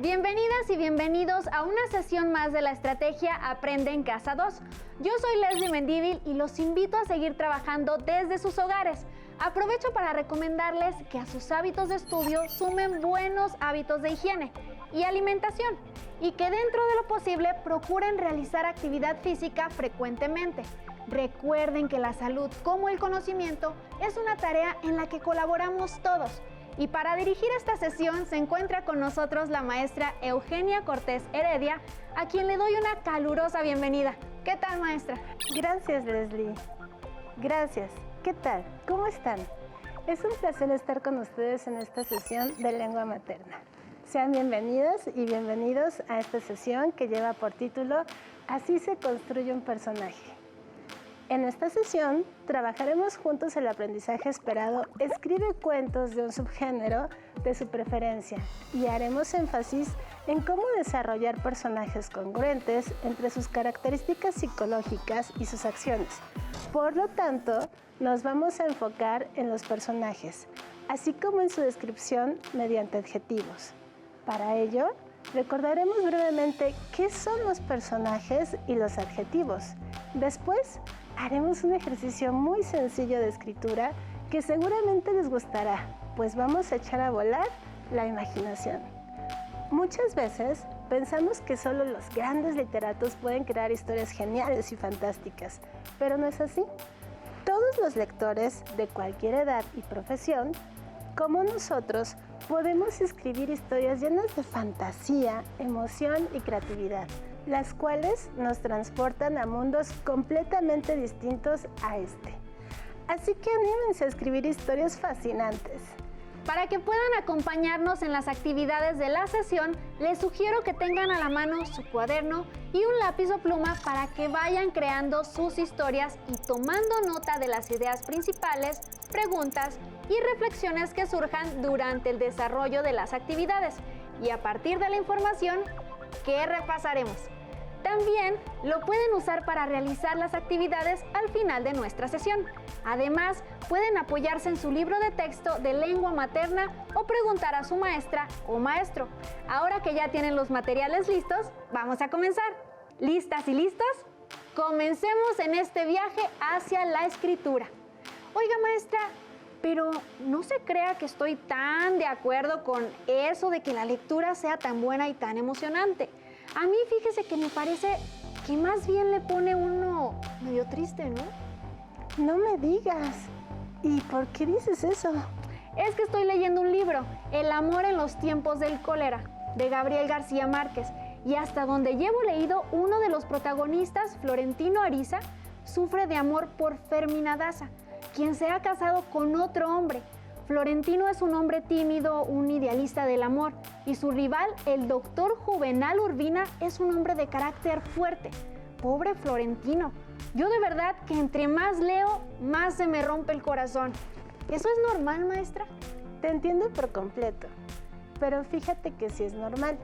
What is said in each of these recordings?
Bienvenidas y bienvenidos a una sesión más de la estrategia Aprende en Casa 2. Yo soy Leslie Mendívil y los invito a seguir trabajando desde sus hogares. Aprovecho para recomendarles que a sus hábitos de estudio sumen buenos hábitos de higiene y alimentación y que dentro de lo posible procuren realizar actividad física frecuentemente. Recuerden que la salud, como el conocimiento, es una tarea en la que colaboramos todos. Y para dirigir esta sesión se encuentra con nosotros la maestra Eugenia Cortés Heredia, a quien le doy una calurosa bienvenida. ¿Qué tal, maestra? Gracias, Leslie. Gracias. ¿Qué tal? ¿Cómo están? Es un placer estar con ustedes en esta sesión de lengua materna. Sean bienvenidas y bienvenidos a esta sesión que lleva por título Así se construye un personaje. En esta sesión trabajaremos juntos el aprendizaje esperado Escribe cuentos de un subgénero de su preferencia y haremos énfasis en cómo desarrollar personajes congruentes entre sus características psicológicas y sus acciones. Por lo tanto, nos vamos a enfocar en los personajes, así como en su descripción mediante adjetivos. Para ello, recordaremos brevemente qué son los personajes y los adjetivos. Después, haremos un ejercicio muy sencillo de escritura que seguramente les gustará, pues vamos a echar a volar la imaginación. Muchas veces pensamos que solo los grandes literatos pueden crear historias geniales y fantásticas, pero no es así. Todos los lectores de cualquier edad y profesión, como nosotros, podemos escribir historias llenas de fantasía, emoción y creatividad, las cuales nos transportan a mundos completamente distintos a este. Así que anímense a escribir historias fascinantes. Para que puedan acompañarnos en las actividades de la sesión, les sugiero que tengan a la mano su cuaderno y un lápiz o pluma para que vayan creando sus historias y tomando nota de las ideas principales, preguntas y reflexiones que surjan durante el desarrollo de las actividades y a partir de la información que repasaremos. También lo pueden usar para realizar las actividades al final de nuestra sesión. Además, pueden apoyarse en su libro de texto de lengua materna o preguntar a su maestra o maestro. Ahora que ya tienen los materiales listos, vamos a comenzar. ¿Listas y listos? Comencemos en este viaje hacia la escritura. Oiga, maestra, pero no se crea que estoy tan de acuerdo con eso de que la lectura sea tan buena y tan emocionante. A mí fíjese que me parece que más bien le pone uno medio triste, ¿no? No me digas. ¿Y por qué dices eso? Es que estoy leyendo un libro, El amor en los tiempos del cólera, de Gabriel García Márquez, y hasta donde llevo leído, uno de los protagonistas, Florentino Ariza, sufre de amor por Fermina Daza, quien se ha casado con otro hombre. Florentino es un hombre tímido, un idealista del amor, y su rival, el doctor Juvenal Urbina, es un hombre de carácter fuerte. Pobre Florentino. Yo de verdad que entre más leo, más se me rompe el corazón. ¿Eso es normal, maestra? Te entiendo por completo, pero fíjate que sí es normal.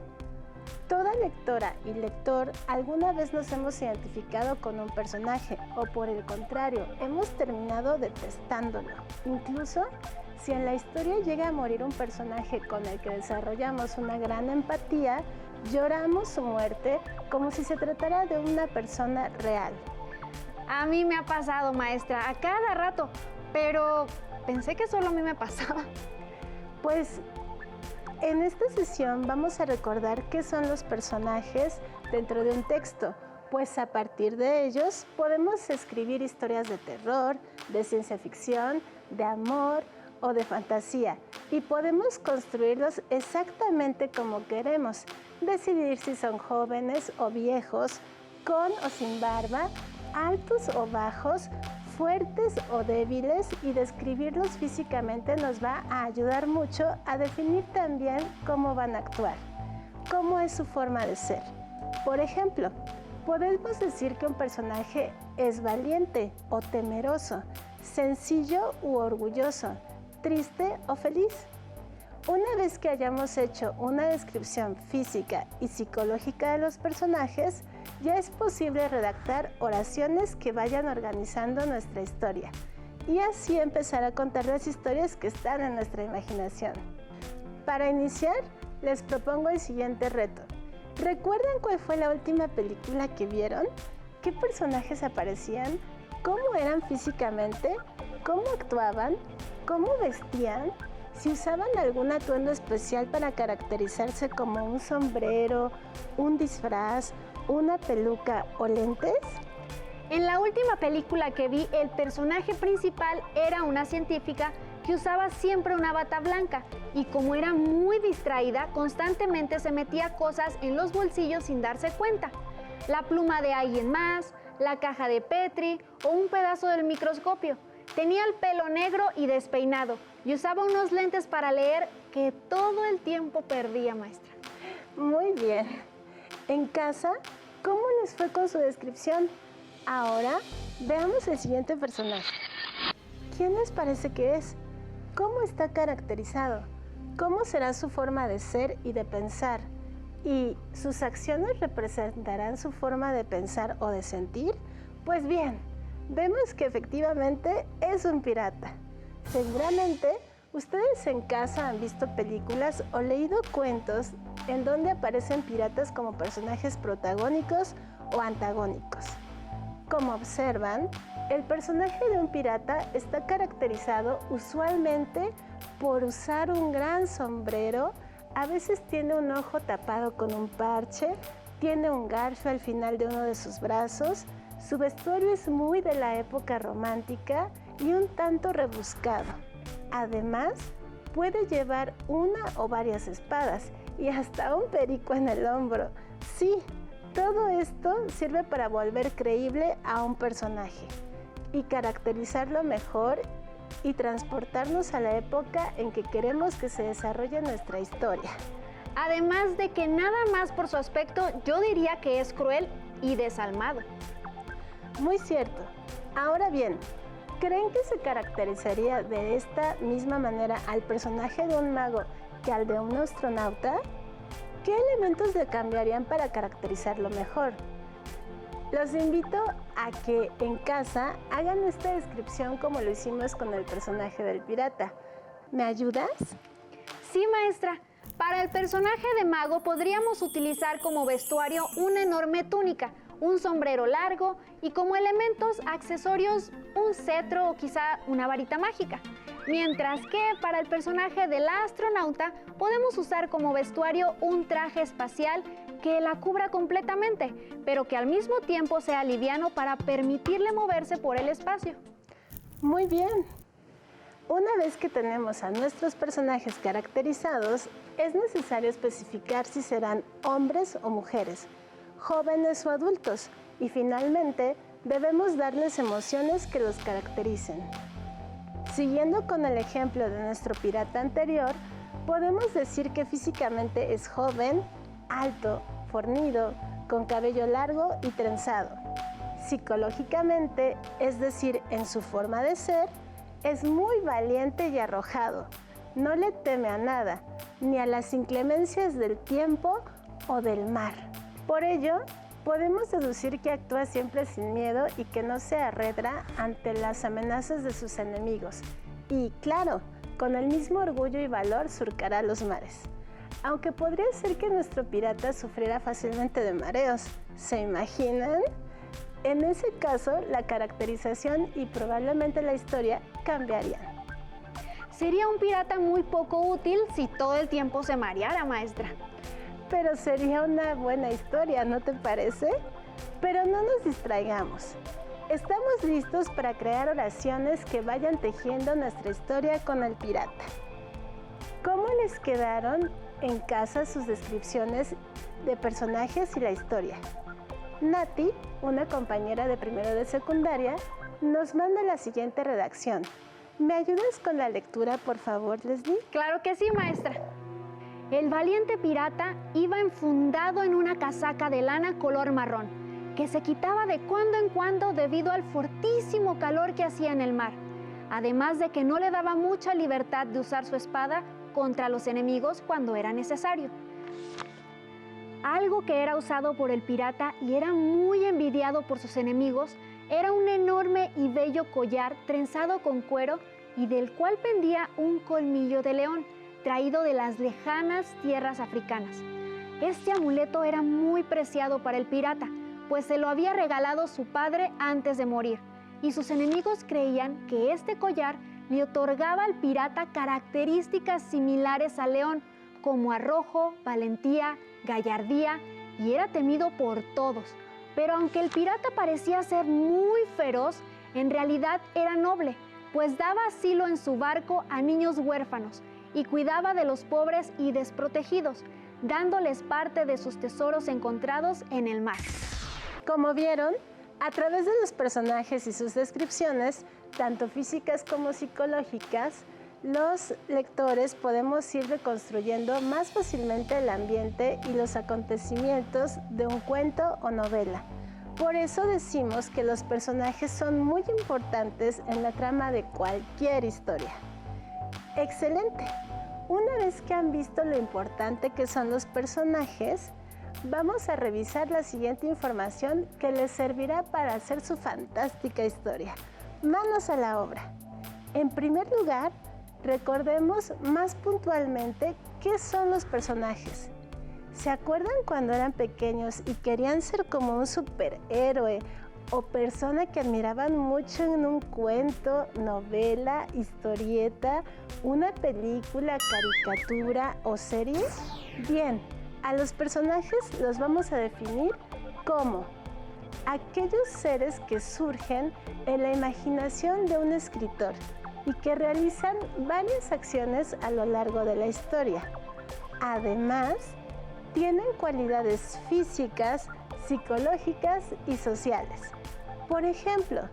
Toda lectora y lector alguna vez nos hemos identificado con un personaje o por el contrario, hemos terminado detestándolo. Incluso si en la historia llega a morir un personaje con el que desarrollamos una gran empatía, lloramos su muerte como si se tratara de una persona real. A mí me ha pasado, maestra, a cada rato, pero pensé que solo a mí me pasaba. Pues en esta sesión vamos a recordar qué son los personajes dentro de un texto, pues a partir de ellos podemos escribir historias de terror, de ciencia ficción, de amor o de fantasía y podemos construirlos exactamente como queremos, decidir si son jóvenes o viejos, con o sin barba, altos o bajos, fuertes o débiles, y describirlos físicamente nos va a ayudar mucho a definir también cómo van a actuar, cómo es su forma de ser. Por ejemplo, podemos decir que un personaje es valiente o temeroso, sencillo u orgulloso, triste o feliz. Una vez que hayamos hecho una descripción física y psicológica de los personajes, ya es posible redactar oraciones que vayan organizando nuestra historia y así empezar a contar las historias que están en nuestra imaginación. Para iniciar, les propongo el siguiente reto. ¿Recuerdan cuál fue la última película que vieron? ¿Qué personajes aparecían? ¿Cómo eran físicamente? ¿Cómo actuaban? ¿Cómo vestían? ¿Si usaban algún atuendo especial para caracterizarse como un sombrero, un disfraz, una peluca o lentes? En la última película que vi, el personaje principal era una científica que usaba siempre una bata blanca y como era muy distraída, constantemente se metía cosas en los bolsillos sin darse cuenta. La pluma de alguien más, la caja de Petri o un pedazo del microscopio. Tenía el pelo negro y despeinado y usaba unos lentes para leer que todo el tiempo perdía, maestra. Muy bien. En casa, ¿cómo les fue con su descripción? Ahora, veamos el siguiente personaje. ¿Quién les parece que es? ¿Cómo está caracterizado? ¿Cómo será su forma de ser y de pensar? ¿Y sus acciones representarán su forma de pensar o de sentir? Pues bien, vemos que efectivamente es un pirata. Seguramente ustedes en casa han visto películas o leído cuentos en donde aparecen piratas como personajes protagónicos o antagónicos. Como observan, el personaje de un pirata está caracterizado usualmente por usar un gran sombrero, a veces tiene un ojo tapado con un parche, tiene un garfio al final de uno de sus brazos, su vestuario es muy de la época romántica y un tanto rebuscado. Además, puede llevar una o varias espadas y hasta un perico en el hombro. Sí, todo esto sirve para volver creíble a un personaje y caracterizarlo mejor y transportarnos a la época en que queremos que se desarrolle nuestra historia. Además de que nada más por su aspecto, yo diría que es cruel y desalmado. Muy cierto. Ahora bien, ¿creen que se caracterizaría de esta misma manera al personaje de un mago que al de un astronauta? ¿Qué elementos le cambiarían para caracterizarlo mejor? Los invito a que en casa hagan esta descripción como lo hicimos con el personaje del pirata. ¿Me ayudas? Sí, maestra. Para el personaje de mago podríamos utilizar como vestuario una enorme túnica, un sombrero largo y como elementos accesorios un cetro o quizá una varita mágica. Mientras que para el personaje del astronauta podemos usar como vestuario un traje espacial que la cubra completamente, pero que al mismo tiempo sea liviano para permitirle moverse por el espacio. Muy bien. Una vez que tenemos a nuestros personajes caracterizados, es necesario especificar si serán hombres o mujeres, jóvenes o adultos, y finalmente debemos darles emociones que los caractericen. Siguiendo con el ejemplo de nuestro pirata anterior, podemos decir que físicamente es joven, alto, fornido, con cabello largo y trenzado. Psicológicamente, es decir, en su forma de ser, es muy valiente y arrojado. No le teme a nada, ni a las inclemencias del tiempo o del mar. Por ello, podemos deducir que actúa siempre sin miedo y que no se arredra ante las amenazas de sus enemigos. Y, claro, con el mismo orgullo y valor surcará los mares. Aunque podría ser que nuestro pirata sufriera fácilmente de mareos. ¿Se imaginan? En ese caso, la caracterización y probablemente la historia cambiarían. Sería un pirata muy poco útil si todo el tiempo se mareara, maestra. Pero sería una buena historia, ¿no te parece? Pero no nos distraigamos. Estamos listos para crear oraciones que vayan tejiendo nuestra historia con el pirata. ¿Cómo les quedaron en casa sus descripciones de personajes y la historia? Nati, una compañera de primero de secundaria, nos manda la siguiente redacción. ¿Me ayudas con la lectura, por favor, Leslie? Claro que sí, maestra. El valiente pirata iba enfundado en una casaca de lana color marrón, que se quitaba de cuando en cuando debido al fortísimo calor que hacía en el mar, además de que no le daba mucha libertad de usar su espada contra los enemigos cuando era necesario. Algo que era usado por el pirata y era muy envidiado por sus enemigos era un enorme y bello collar trenzado con cuero y del cual pendía un colmillo de león, traído de las lejanas tierras africanas. Este amuleto era muy preciado para el pirata, pues se lo había regalado su padre antes de morir, y sus enemigos creían que este collar le otorgaba al pirata características similares al león, como arrojo, valentía, gallardía, y era temido por todos. Pero aunque el pirata parecía ser muy feroz, en realidad era noble, pues daba asilo en su barco a niños huérfanos y cuidaba de los pobres y desprotegidos, dándoles parte de sus tesoros encontrados en el mar. Como vieron, a través de los personajes y sus descripciones, tanto físicas como psicológicas, los lectores podemos ir reconstruyendo más fácilmente el ambiente y los acontecimientos de un cuento o novela. Por eso decimos que los personajes son muy importantes en la trama de cualquier historia. ¡Excelente! Una vez que han visto lo importante que son los personajes, vamos a revisar la siguiente información que les servirá para hacer su fantástica historia. Manos a la obra. En primer lugar, recordemos más puntualmente qué son los personajes. ¿Se acuerdan cuando eran pequeños y querían ser como un superhéroe o persona que admiraban mucho en un cuento, novela, historieta, una película, caricatura o serie? Bien, a los personajes los vamos a definir como aquellos seres que surgen en la imaginación de un escritor y que realizan varias acciones a lo largo de la historia. Además, tienen cualidades físicas, psicológicas y sociales. Por ejemplo,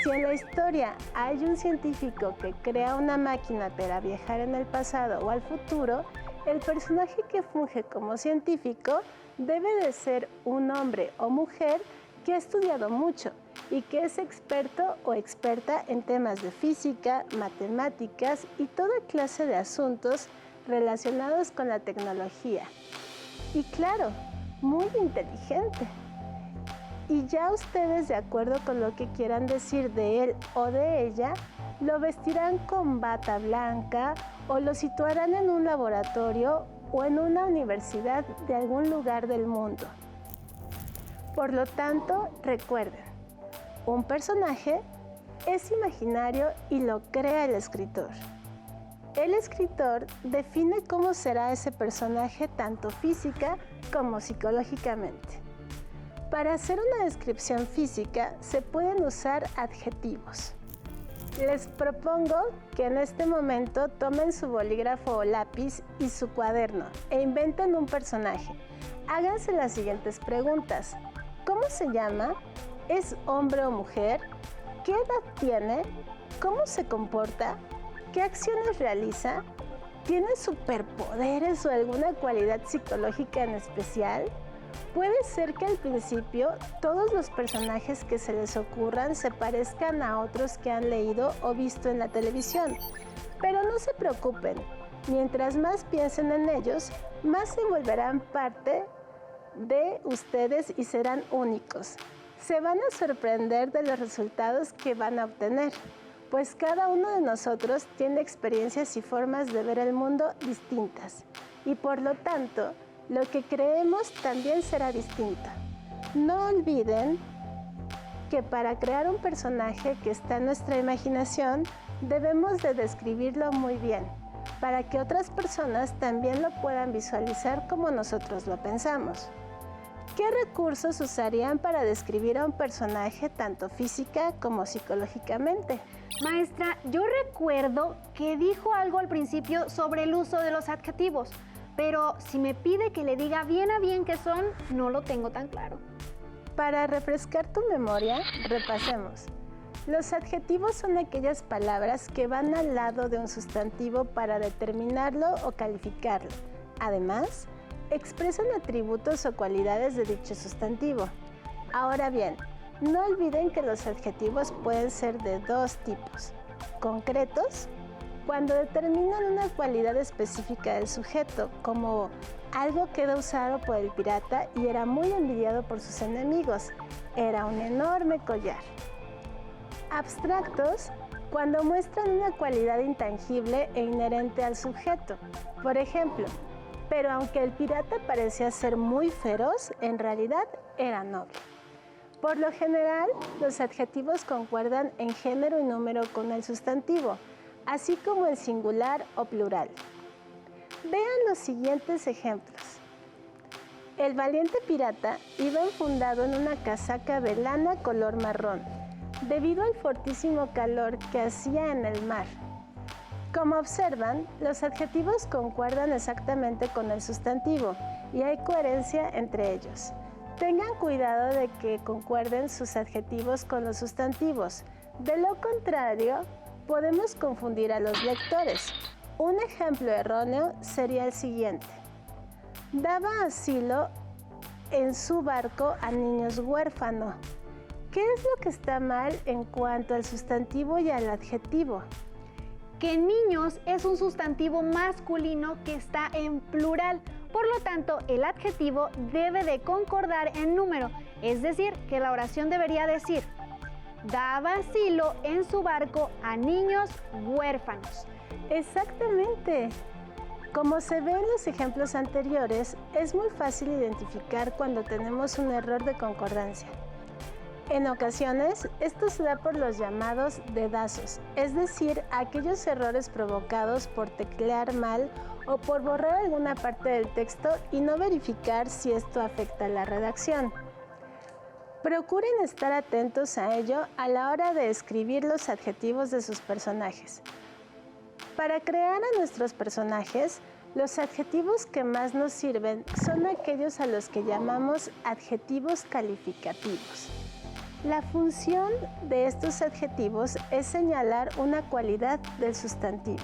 si en la historia hay un científico que crea una máquina para viajar en el pasado o al futuro, el personaje que funge como científico debe de ser un hombre o mujer que ha estudiado mucho y que es experto o experta en temas de física, matemáticas y toda clase de asuntos relacionados con la tecnología. Y claro, muy inteligente. Y ya ustedes, de acuerdo con lo que quieran decir de él o de ella, lo vestirán con bata blanca o lo situarán en un laboratorio o en una universidad de algún lugar del mundo. Por lo tanto, recuerden, un personaje es imaginario y lo crea el escritor. El escritor define cómo será ese personaje tanto física como psicológicamente. Para hacer una descripción física se pueden usar adjetivos. Les propongo que en este momento tomen su bolígrafo o lápiz y su cuaderno e inventen un personaje. Háganse las siguientes preguntas. ¿Cómo se llama? ¿Es hombre o mujer? ¿Qué edad tiene? ¿Cómo se comporta? ¿Qué acciones realiza? ¿Tiene superpoderes o alguna cualidad psicológica en especial? Puede ser que al principio todos los personajes que se les ocurran se parezcan a otros que han leído o visto en la televisión, pero no se preocupen, mientras más piensen en ellos, más se volverán parte de ustedes y serán únicos. Se van a sorprender de los resultados que van a obtener, pues cada uno de nosotros tiene experiencias y formas de ver el mundo distintas, y por lo tanto, lo que creemos también será distinto. No olviden que para crear un personaje que está en nuestra imaginación, debemos de describirlo muy bien, para que otras personas también lo puedan visualizar como nosotros lo pensamos. ¿Qué recursos usarían para describir a un personaje tanto física como psicológicamente? Maestra, yo recuerdo que dijo algo al principio sobre el uso de los adjetivos, pero si me pide que le diga bien a bien qué son, no lo tengo tan claro. Para refrescar tu memoria, repasemos. Los adjetivos son aquellas palabras que van al lado de un sustantivo para determinarlo o calificarlo. Además, expresan atributos o cualidades de dicho sustantivo. Ahora bien, no olviden que los adjetivos pueden ser de dos tipos. Concretos, cuando determinan una cualidad específica del sujeto, como algo quedó usado por el pirata y era muy envidiado por sus enemigos. Era un enorme collar. Abstractos, cuando muestran una cualidad intangible e inherente al sujeto. Por ejemplo, pero aunque el pirata parecía ser muy feroz, en realidad era noble. Por lo general, los adjetivos concuerdan en género y número con el sustantivo, así como el singular o plural. Vean los siguientes ejemplos. El valiente pirata iba enfundado en una casaca de lana color marrón, debido al fortísimo calor que hacía en el mar. Como observan, los adjetivos concuerdan exactamente con el sustantivo y hay coherencia entre ellos. Tengan cuidado de que concuerden sus adjetivos con los sustantivos. De lo contrario, podemos confundir a los lectores. Un ejemplo erróneo sería el siguiente. Daba asilo en su barco a niños huérfanos. ¿Qué es lo que está mal en cuanto al sustantivo y al adjetivo? Que niños es un sustantivo masculino que está en plural. Por lo tanto, el adjetivo debe de concordar en número, es decir, que la oración debería decir: daba asilo en su barco a niños huérfanos. Exactamente. Como se ve en los ejemplos anteriores, es muy fácil identificar cuando tenemos un error de concordancia. En ocasiones, esto se da por los llamados dedazos, es decir, aquellos errores provocados por teclear mal o por borrar alguna parte del texto y no verificar si esto afecta a la redacción. Procuren estar atentos a ello a la hora de escribir los adjetivos de sus personajes. Para crear a nuestros personajes, los adjetivos que más nos sirven son aquellos a los que llamamos adjetivos calificativos. La función de estos adjetivos es señalar una cualidad del sustantivo.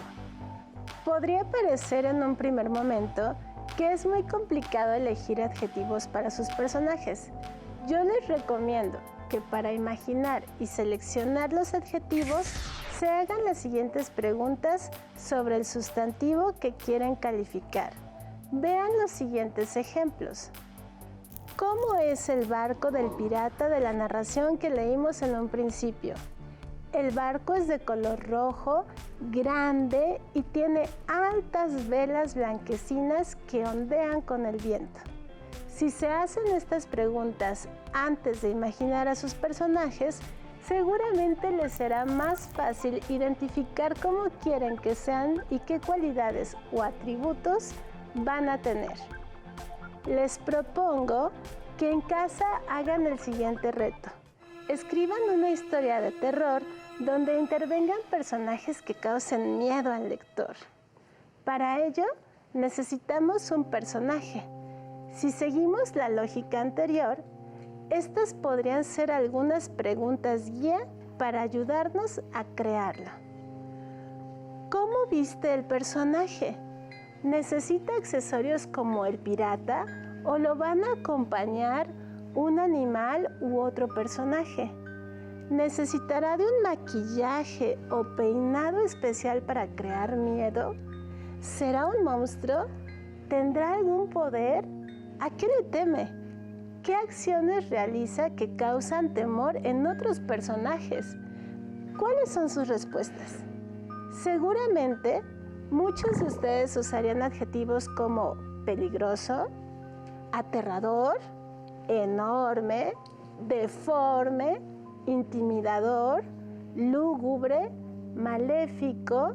Podría parecer en un primer momento que es muy complicado elegir adjetivos para sus personajes. Yo les recomiendo que para imaginar y seleccionar los adjetivos se hagan las siguientes preguntas sobre el sustantivo que quieren calificar. Vean los siguientes ejemplos. ¿Cómo es el barco del pirata de la narración que leímos en un principio? El barco es de color rojo, grande y tiene altas velas blanquecinas que ondean con el viento. Si se hacen estas preguntas antes de imaginar a sus personajes, seguramente les será más fácil identificar cómo quieren que sean y qué cualidades o atributos van a tener. Les propongo que en casa hagan el siguiente reto. Escriban una historia de terror donde intervengan personajes que causen miedo al lector. Para ello, necesitamos un personaje. Si seguimos la lógica anterior, estas podrían ser algunas preguntas guía para ayudarnos a crearlo. ¿Cómo viste el personaje? ¿Necesita accesorios como el pirata o lo van a acompañar un animal u otro personaje? ¿Necesitará de un maquillaje o peinado especial para crear miedo? ¿Será un monstruo? ¿Tendrá algún poder? ¿A qué le teme? ¿Qué acciones realiza que causan temor en otros personajes? ¿Cuáles son sus respuestas? Seguramente, muchos de ustedes usarían adjetivos como peligroso, aterrador, enorme, deforme, intimidador, lúgubre, maléfico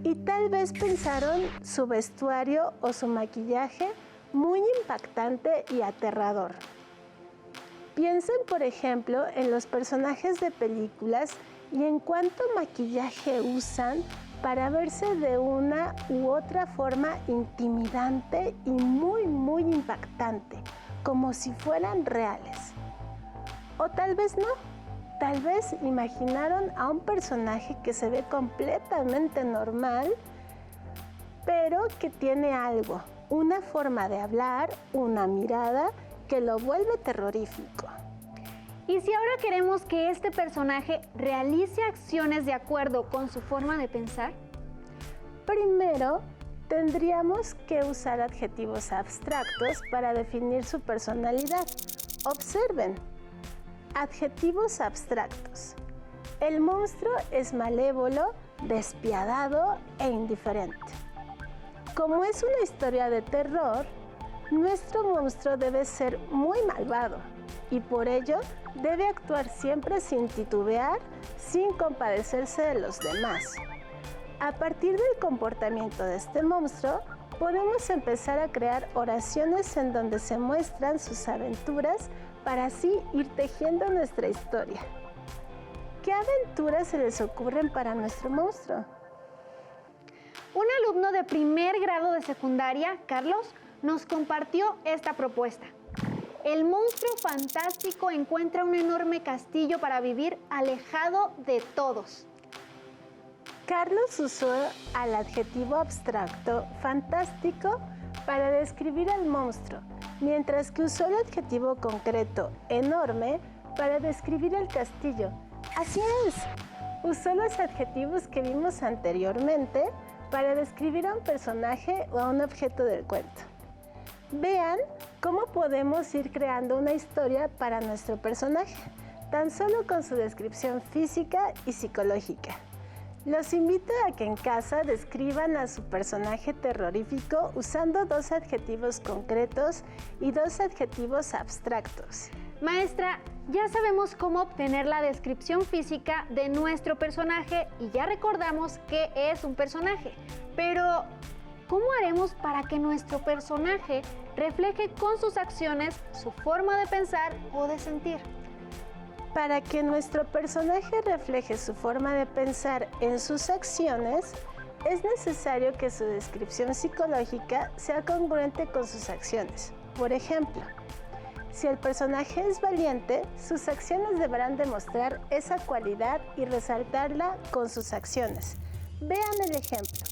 y tal vez pensaron su vestuario o su maquillaje muy impactante y aterrador. Piensen, por ejemplo, en los personajes de películas y en cuánto maquillaje usan para verse de una u otra forma intimidante y muy impactante, como si fueran reales. O tal vez no, tal vez imaginaron a un personaje que se ve completamente normal, pero que tiene algo, una forma de hablar, una mirada que lo vuelve terrorífico. Y si ahora queremos que este personaje realice acciones de acuerdo con su forma de pensar, primero tendríamos que usar adjetivos abstractos para definir su personalidad. Observen, adjetivos abstractos. El monstruo es malévolo, despiadado e indiferente. Como es una historia de terror, nuestro monstruo debe ser muy malvado y por ello debe actuar siempre sin titubear, sin compadecerse de los demás. A partir del comportamiento de este monstruo, podemos empezar a crear oraciones en donde se muestran sus aventuras para así ir tejiendo nuestra historia. ¿Qué aventuras se les ocurren para nuestro monstruo? Un alumno de primer grado de secundaria, Carlos, nos compartió esta propuesta. El monstruo fantástico encuentra un enorme castillo para vivir alejado de todos. Carlos usó al adjetivo abstracto fantástico para describir al monstruo, mientras que usó el adjetivo concreto enorme para describir el castillo. Así es, usó los adjetivos que vimos anteriormente para describir a un personaje o a un objeto del cuento. Vean cómo podemos ir creando una historia para nuestro personaje, tan solo con su descripción física y psicológica. Los invito a que en casa describan a su personaje terrorífico usando 2 adjetivos concretos y 2 adjetivos abstractos. Maestra, ya sabemos cómo obtener la descripción física de nuestro personaje y ya recordamos qué es un personaje. Pero, ¿cómo haremos para que nuestro personaje refleje con sus acciones su forma de pensar o de sentir? Para que nuestro personaje refleje su forma de pensar en sus acciones, es necesario que su descripción psicológica sea congruente con sus acciones. Por ejemplo, si el personaje es valiente, sus acciones deberán demostrar esa cualidad y resaltarla con sus acciones. Vean el ejemplo.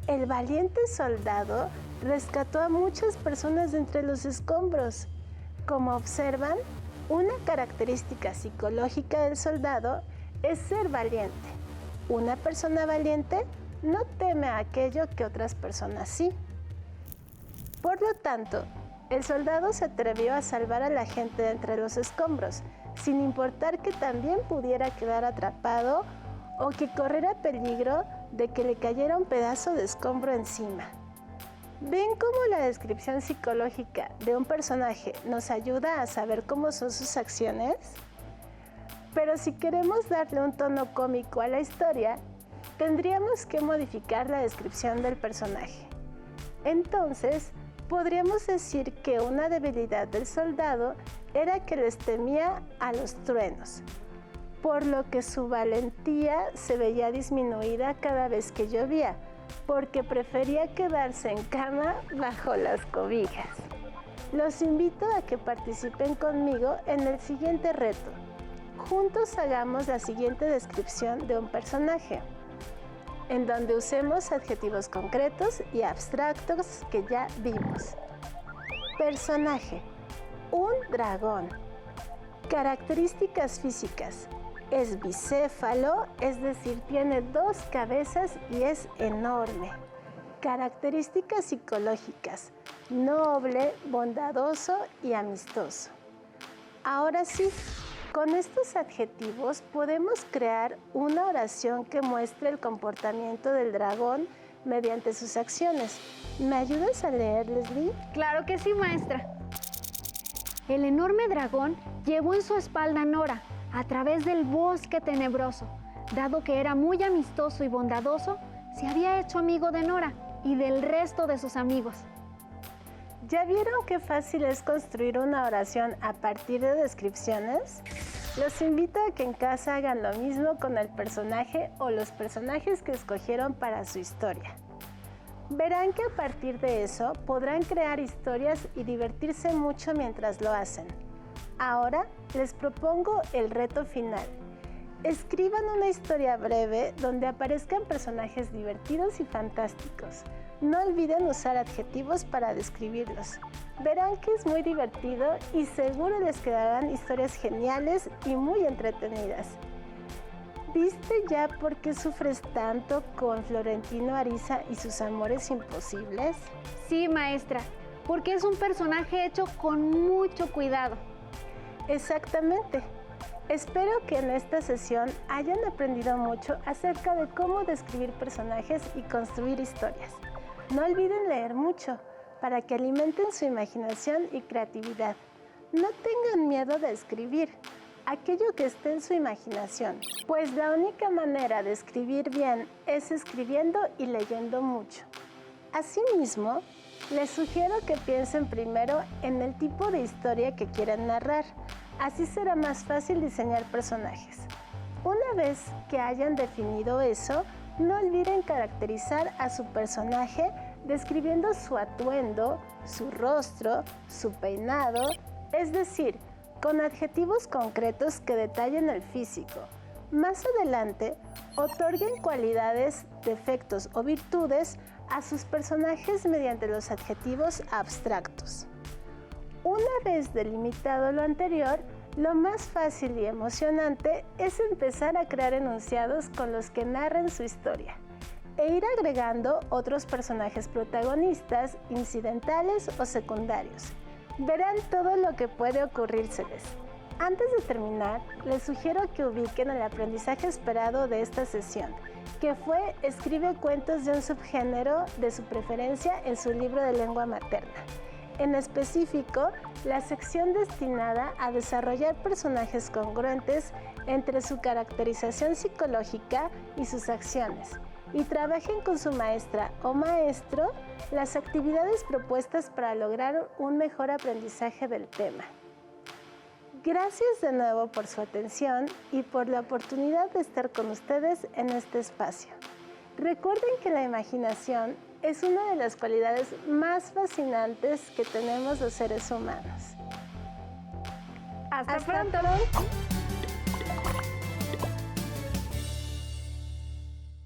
El valiente soldado rescató a muchas personas de entre los escombros. Como observan, una característica psicológica del soldado es ser valiente. Una persona valiente no teme a aquello que otras personas sí. Por lo tanto, el soldado se atrevió a salvar a la gente de entre los escombros, sin importar que también pudiera quedar atrapado o que corriera peligro de que le cayera un pedazo de escombro encima. ¿Ven cómo la descripción psicológica de un personaje nos ayuda a saber cómo son sus acciones? Pero si queremos darle un tono cómico a la historia, tendríamos que modificar la descripción del personaje. Entonces, podríamos decir que una debilidad del soldado era que les temía a los truenos, por lo que su valentía se veía disminuida cada vez que llovía, porque prefería quedarse en cama bajo las cobijas. Los invito a que participen conmigo en el siguiente reto. Juntos hagamos la siguiente descripción de un personaje, en donde usemos adjetivos concretos y abstractos que ya vimos. Personaje: un dragón. Características físicas: es bicéfalo, es decir, tiene 2 cabezas y es enorme. Características psicológicas: noble, bondadoso y amistoso. Ahora sí, con estos adjetivos podemos crear una oración que muestre el comportamiento del dragón mediante sus acciones. ¿Me ayudas a leer, Leslie? Claro que sí, maestra. El enorme dragón llevó en su espalda a Nora a través del bosque tenebroso. Dado que era muy amistoso y bondadoso, se había hecho amigo de Nora y del resto de sus amigos. ¿Ya vieron qué fácil es construir una oración a partir de descripciones? Los invito a que en casa hagan lo mismo con el personaje o los personajes que escogieron para su historia. Verán que a partir de eso podrán crear historias y divertirse mucho mientras lo hacen. Ahora les propongo el reto final. Escriban una historia breve donde aparezcan personajes divertidos y fantásticos. No olviden usar adjetivos para describirlos. Verán que es muy divertido y seguro les quedarán historias geniales y muy entretenidas. ¿Viste ya por qué sufres tanto con Florentino Ariza y sus amores imposibles? Sí, maestra, porque es un personaje hecho con mucho cuidado. Exactamente. Espero que en esta sesión hayan aprendido mucho acerca de cómo describir personajes y construir historias. No olviden leer mucho para que alimenten su imaginación y creatividad. No tengan miedo de escribir aquello que esté en su imaginación, pues la única manera de escribir bien es escribiendo y leyendo mucho. Asimismo, les sugiero que piensen primero en el tipo de historia que quieran narrar. Así será más fácil diseñar personajes. Una vez que hayan definido eso, no olviden caracterizar a su personaje describiendo su atuendo, su rostro, su peinado, es decir, con adjetivos concretos que detallen el físico. Más adelante, otorguen cualidades, defectos o virtudes a sus personajes mediante los adjetivos abstractos. Una vez delimitado lo anterior, lo más fácil y emocionante es empezar a crear enunciados con los que narren su historia e ir agregando otros personajes protagonistas, incidentales o secundarios. Verán todo lo que puede ocurrírseles. Antes de terminar, les sugiero que ubiquen el aprendizaje esperado de esta sesión, que fue escribe cuentos de un subgénero de su preferencia en su libro de lengua materna. En específico, la sección destinada a desarrollar personajes congruentes entre su caracterización psicológica y sus acciones, y trabajen con su maestra o maestro las actividades propuestas para lograr un mejor aprendizaje del tema. Gracias de nuevo por su atención y por la oportunidad de estar con ustedes en este espacio. Recuerden que la imaginación es una de las cualidades más fascinantes que tenemos los seres humanos. ¡Hasta pronto!